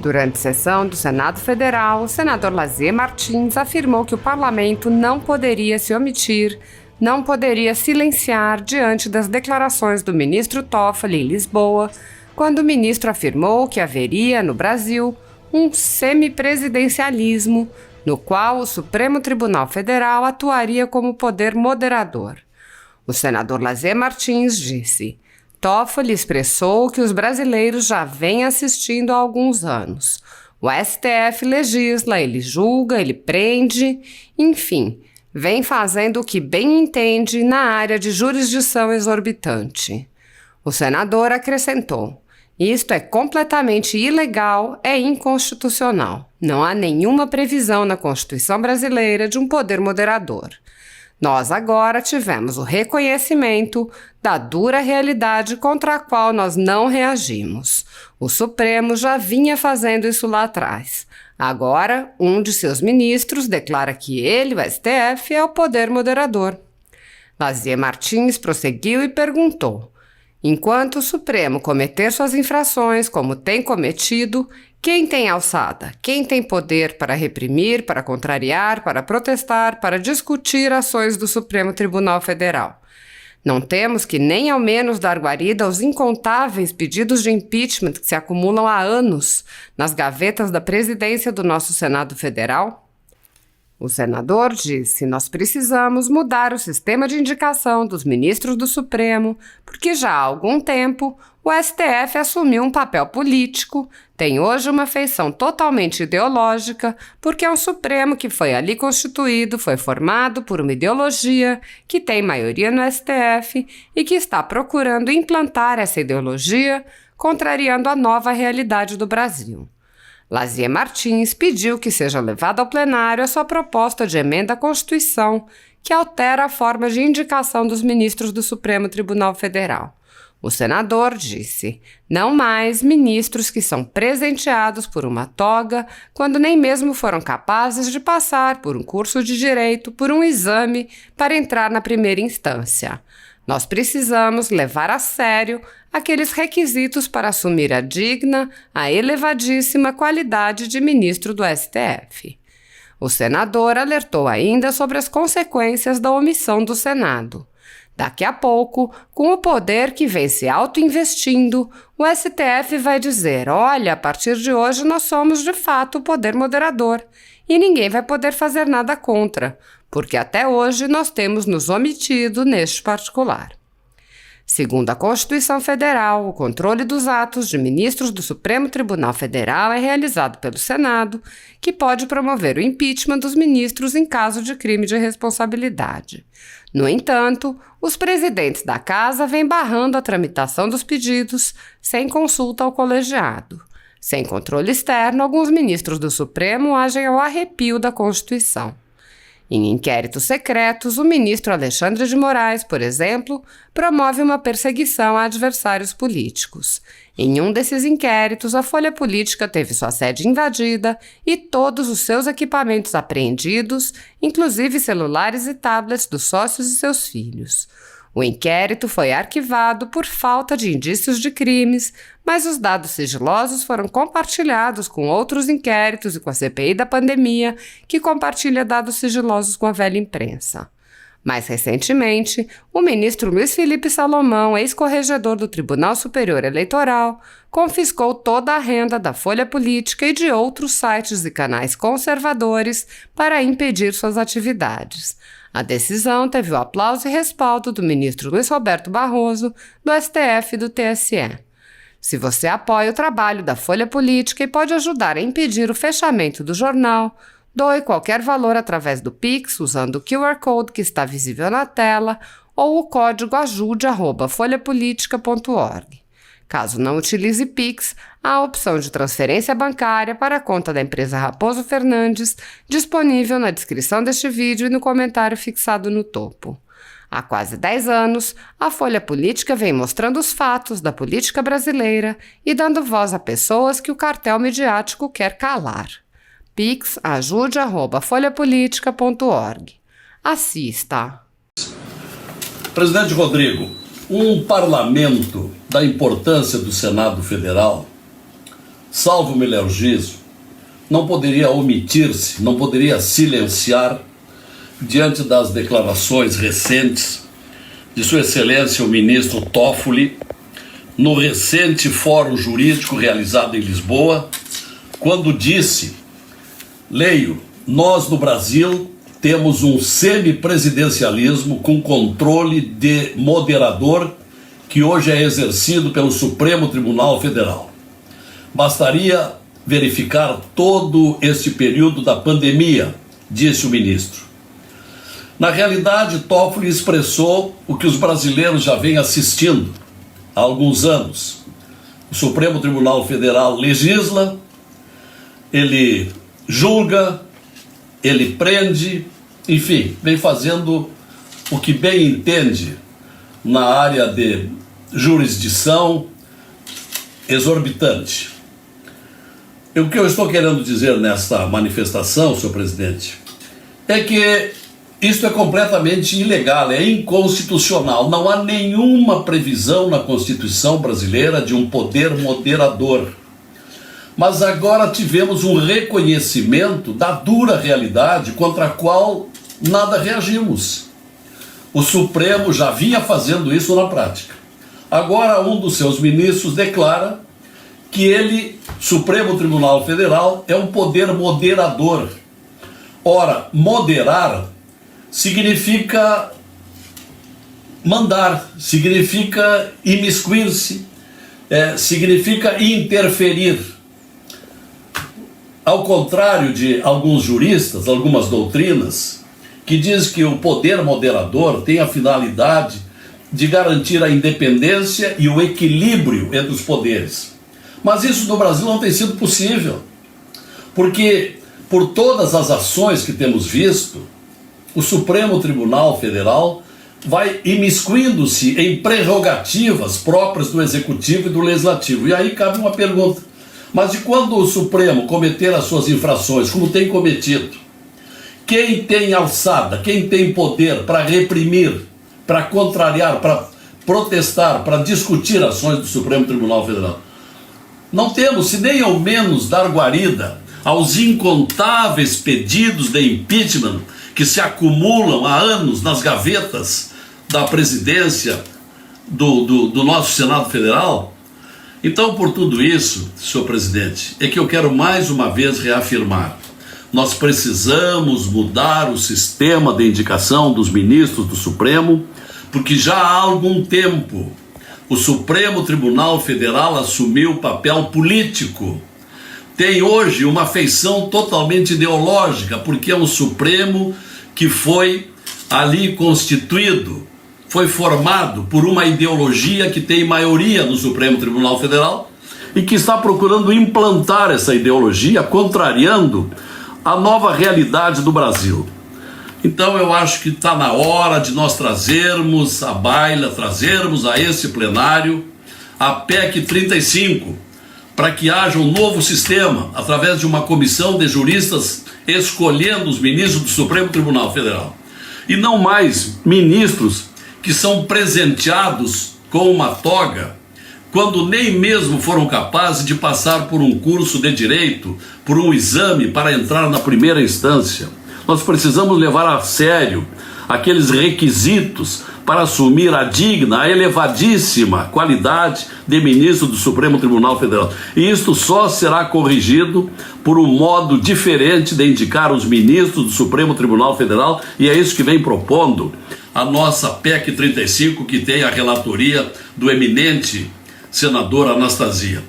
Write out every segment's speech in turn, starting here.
Durante sessão do Senado Federal, o senador Lazier Martins afirmou que o parlamento não poderia se omitir, não poderia silenciar diante das declarações do ministro Toffoli em Lisboa, quando o ministro afirmou que haveria, no Brasil, um semipresidencialismo, no qual o Supremo Tribunal Federal atuaria como poder moderador. O senador Lazier Martins disse: Toffoli expressou que os brasileiros já vêm assistindo há alguns anos. O STF legisla, ele julga, ele prende, enfim, vem fazendo o que bem entende na área de jurisdição exorbitante. O senador acrescentou: isto é completamente ilegal, é inconstitucional. Não há nenhuma previsão na Constituição brasileira de um poder moderador. Nós agora tivemos o reconhecimento da dura realidade contra a qual nós não reagimos. O Supremo já vinha fazendo isso lá atrás. Agora, um de seus ministros declara que ele, o STF, é o poder moderador. Lazier Martins prosseguiu e perguntou: enquanto o Supremo cometer suas infrações como tem cometido, quem tem alçada? Quem tem poder para reprimir, para contrariar, para protestar, para discutir ações do Supremo Tribunal Federal? Não temos que nem ao menos dar guarida aos incontáveis pedidos de impeachment que se acumulam há anos nas gavetas da presidência do nosso Senado Federal? O senador disse: nós precisamos mudar o sistema de indicação dos ministros do Supremo, porque já há algum tempo o STF assumiu um papel político, tem hoje uma feição totalmente ideológica, porque é um Supremo que foi ali constituído, foi formado por uma ideologia que tem maioria no STF e que está procurando implantar essa ideologia, contrariando a nova realidade do Brasil. Lazier Martins pediu que seja levada ao plenário a sua proposta de emenda à Constituição, que altera a forma de indicação dos ministros do Supremo Tribunal Federal. O senador disse: não mais ministros que são presenteados por uma toga quando nem mesmo foram capazes de passar por um curso de direito, por um exame para entrar na primeira instância. Nós precisamos levar a sério aqueles requisitos para assumir a digna, a elevadíssima qualidade de ministro do STF. O senador alertou ainda sobre as consequências da omissão do Senado. Daqui a pouco, com o poder que vem se auto-investindo, o STF vai dizer: olha, a partir de hoje nós somos de fato o poder moderador e ninguém vai poder fazer nada contra, porque até hoje nós temos nos omitido neste particular. Segundo a Constituição Federal, o controle dos atos de ministros do Supremo Tribunal Federal é realizado pelo Senado, que pode promover o impeachment dos ministros em caso de crime de responsabilidade. No entanto, os presidentes da Casa vêm barrando a tramitação dos pedidos sem consulta ao colegiado. Sem controle externo, alguns ministros do Supremo agem ao arrepio da Constituição. Em inquéritos secretos, o ministro Alexandre de Moraes, por exemplo, promove uma perseguição a adversários políticos. Em um desses inquéritos, a Folha Política teve sua sede invadida e todos os seus equipamentos apreendidos, inclusive celulares e tablets dos sócios e seus filhos. O inquérito foi arquivado por falta de indícios de crimes, mas os dados sigilosos foram compartilhados com outros inquéritos e com a CPI da pandemia, que compartilha dados sigilosos com a velha imprensa. Mais recentemente, o ministro Luiz Felipe Salomão, ex-corregedor do Tribunal Superior Eleitoral, confiscou toda a renda da Folha Política e de outros sites e canais conservadores para impedir suas atividades. A decisão teve o aplauso e respaldo do ministro Luiz Roberto Barroso, do STF e do TSE. Se você apoia o trabalho da Folha Política e pode ajudar a impedir o fechamento do jornal, doe qualquer valor através do Pix usando o QR Code que está visível na tela ou o código ajude@folhapolitica.org. Caso não utilize Pix, há a opção de transferência bancária para a conta da empresa Raposo Fernandes, disponível na descrição deste vídeo e no comentário fixado no topo. Há quase 10 anos, a Folha Política vem mostrando os fatos da política brasileira e dando voz a pessoas que o cartel midiático quer calar. Pix ajude@folhapolitica.org. Assista. Presidente Rodrigo, um parlamento da importância do Senado Federal salvo o melhor juízo, não poderia omitir-se, não poderia silenciar diante das declarações recentes de Sua Excelência o ministro Toffoli no recente fórum jurídico realizado em Lisboa, quando disse, leio, nós no Brasil temos um semipresidencialismo com controle de moderador que hoje é exercido pelo Supremo Tribunal Federal. Bastaria verificar todo este período da pandemia, disse o ministro. Na realidade, Toffoli expressou o que os brasileiros já vêm assistindo há alguns anos. O Supremo Tribunal Federal legisla, ele julga, ele prende, enfim, vem fazendo o que bem entende na área de jurisdição exorbitante. E o que eu estou querendo dizer nesta manifestação, senhor presidente, é que isto é completamente ilegal, é inconstitucional. Não há nenhuma previsão na Constituição brasileira de um poder moderador. Mas agora tivemos um reconhecimento da dura realidade contra a qual nada reagimos. O Supremo já vinha fazendo isso na prática. Agora um dos seus ministros declara que ele, Supremo Tribunal Federal, é um poder moderador. Ora, moderar significa mandar, significa imiscuir-se, significa interferir. Ao contrário de alguns juristas, algumas doutrinas, que diz que o poder moderador tem a finalidade de garantir a independência e o equilíbrio entre os poderes. Mas isso no Brasil não tem sido possível, porque por todas as ações que temos visto, o Supremo Tribunal Federal vai imiscuindo-se em prerrogativas próprias do Executivo e do Legislativo. E aí cabe uma pergunta, mas de quando o Supremo cometer as suas infrações, como tem cometido, quem tem alçada, quem tem poder para reprimir, para contrariar, para protestar, para discutir ações do Supremo Tribunal Federal? Não temos, se nem ao menos dar guarida aos incontáveis pedidos de impeachment que se acumulam há anos nas gavetas da presidência do nosso Senado Federal. Então, por tudo isso, senhor presidente, é que eu quero mais uma vez reafirmar: nós precisamos mudar o sistema de indicação dos ministros do Supremo, porque já há algum tempo o Supremo Tribunal Federal assumiu o papel político. Tem hoje uma feição totalmente ideológica, porque é um Supremo que foi ali constituído, foi formado por uma ideologia que tem maioria no Supremo Tribunal Federal e que está procurando implantar essa ideologia, contrariando a nova realidade do Brasil. Então eu acho que está na hora de nós trazermos à baila, trazermos a esse plenário a PEC 35, para que haja um novo sistema, através de uma comissão de juristas escolhendo os ministros do Supremo Tribunal Federal. E não mais ministros que são presenteados com uma toga, quando nem mesmo foram capazes de passar por um curso de direito, por um exame para entrar na primeira instância. Nós precisamos levar a sério aqueles requisitos para assumir a digna, a elevadíssima qualidade de ministro do Supremo Tribunal Federal. E isto só será corrigido por um modo diferente de indicar os ministros do Supremo Tribunal Federal, e é isso que vem propondo a nossa PEC 35, que tem a relatoria do eminente senador Anastasia.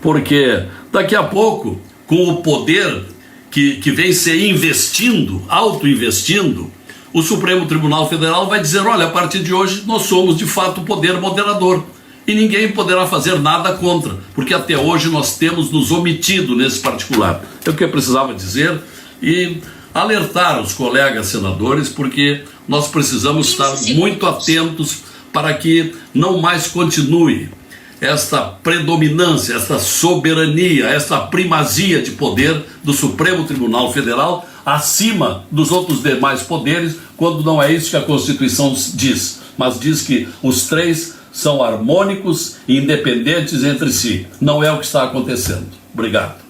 Porque daqui a pouco, com o poder que vem se investindo, auto-investindo, o Supremo Tribunal Federal vai dizer: olha, a partir de hoje nós somos de fato o poder moderador e ninguém poderá fazer nada contra, porque até hoje nós temos nos omitido nesse particular. É o que eu precisava dizer e alertar os colegas senadores, porque nós precisamos estar muito atentos para que não mais continue esta predominância, esta soberania, esta primazia de poder do Supremo Tribunal Federal acima dos outros demais poderes, quando não é isso que a Constituição diz, mas diz que os três são harmônicos e independentes entre si. Não é o que está acontecendo. Obrigado.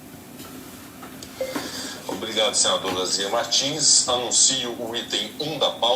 Obrigado, senador Lazier Martins. Anuncio o item 1 da pauta.